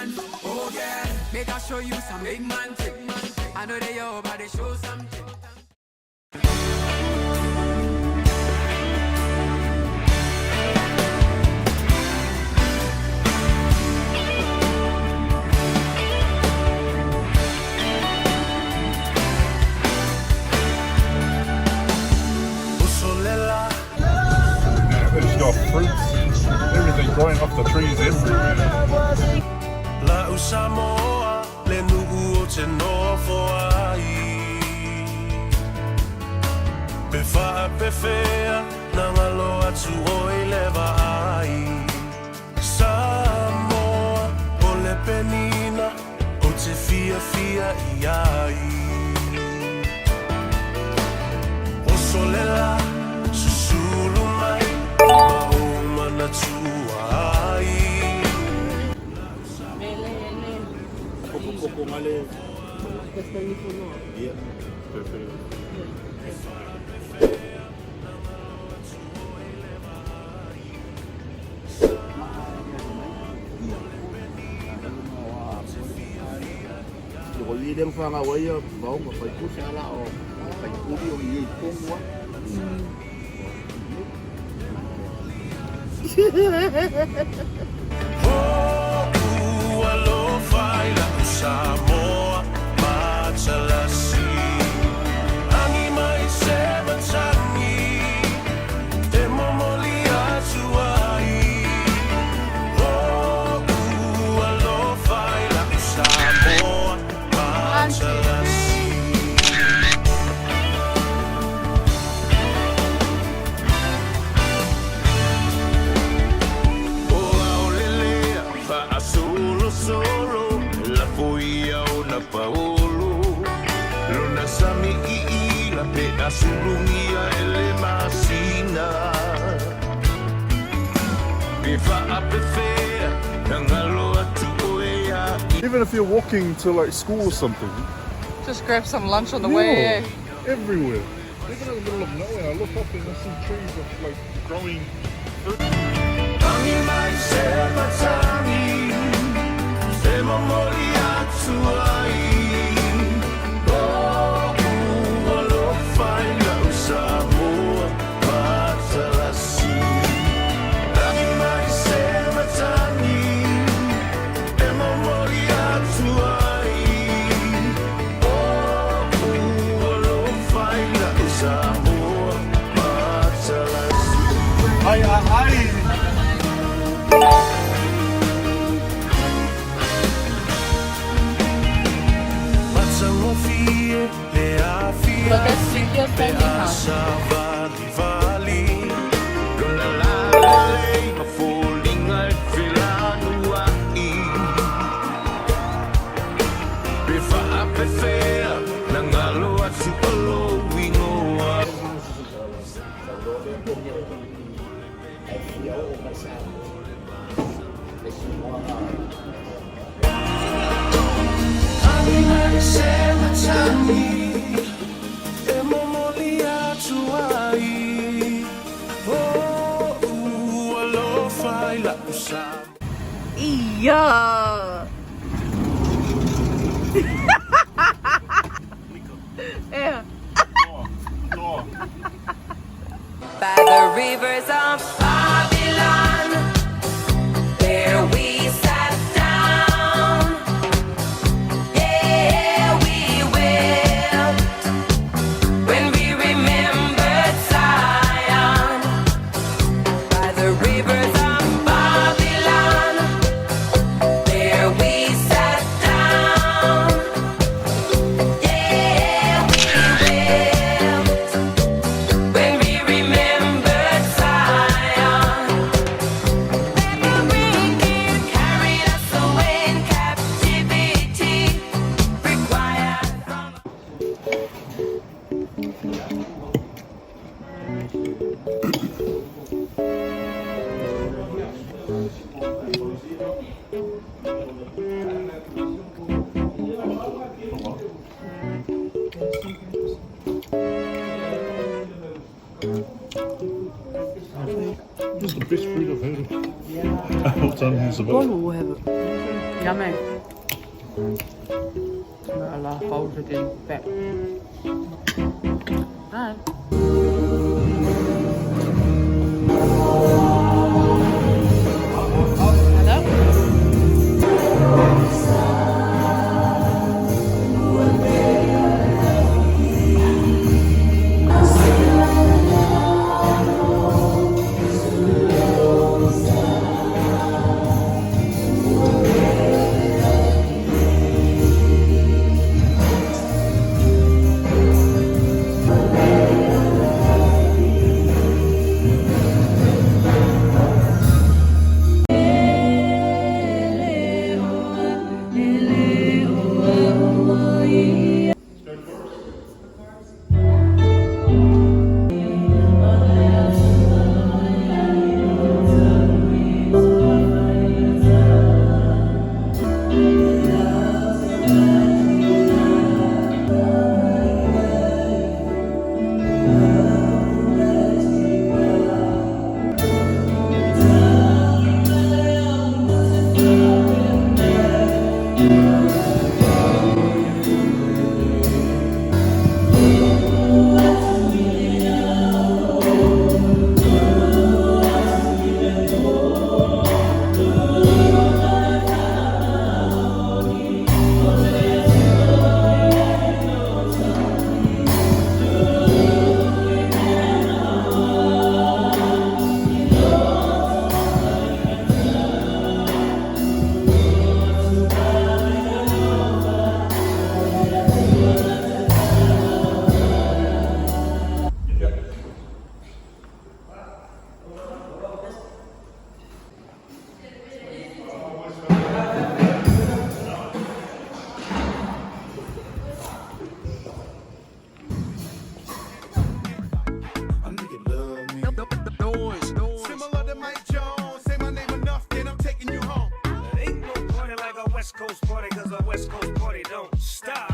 man. Oh yeah, make I show you some big man trick. I know they your body show something. It's got fruits, everything growing off the trees everywhere. La usamoa le nugu o te nofo ai. Pe wha pe whea na ngalo atu o i lewa ai. Samoa o le penina o te fia fia i ai. O solela susulu mai ma o mana tua ai. Coco male. Yeah, perfect. Rồi đi đem pha ngầu ấy vào mà phải cút xa lão phải cút đi ông gì không quá. Samoa, Machalasi, Anima se batani, e momoli atuai. Oh, alo fai la Samoa, Machalasi. Oh, aolelea, fa asolo solo. La foia o na paolo Lona sami i la pe asulungia ele masina Pe fa ape fea na ngalo atu oea. Even if you're walking to like school or something, Just grab some lunch on the way. everywhere. Even in the middle of nowhere, I look up and I see trees of like growing fruit. Anima se matani e momoli atuai. Oh, alo fai la Samoa, Machalasi. Anima se matani e momoli atuai. Oh, alo fai la Samoa, Machalasi. Ai. Look at Cynthia spending time. Yeah. Yeah. By the rivers of Babylon, there we sat down. Yeah, we will. When we remembered Zion, by the rivers of Babylon, there we sat down. Yeah, we will. When we remembered Zion, memory carried us away in captivity, required from This is the best fruit I've heard of. Apples, onions, One will have it. Yummy. Alla folded in bit. Nice. Similar to Mike Jones, say my name enough, then I'm taking you home. Ain't no party like a West Coast party, cause a West Coast party don't stop.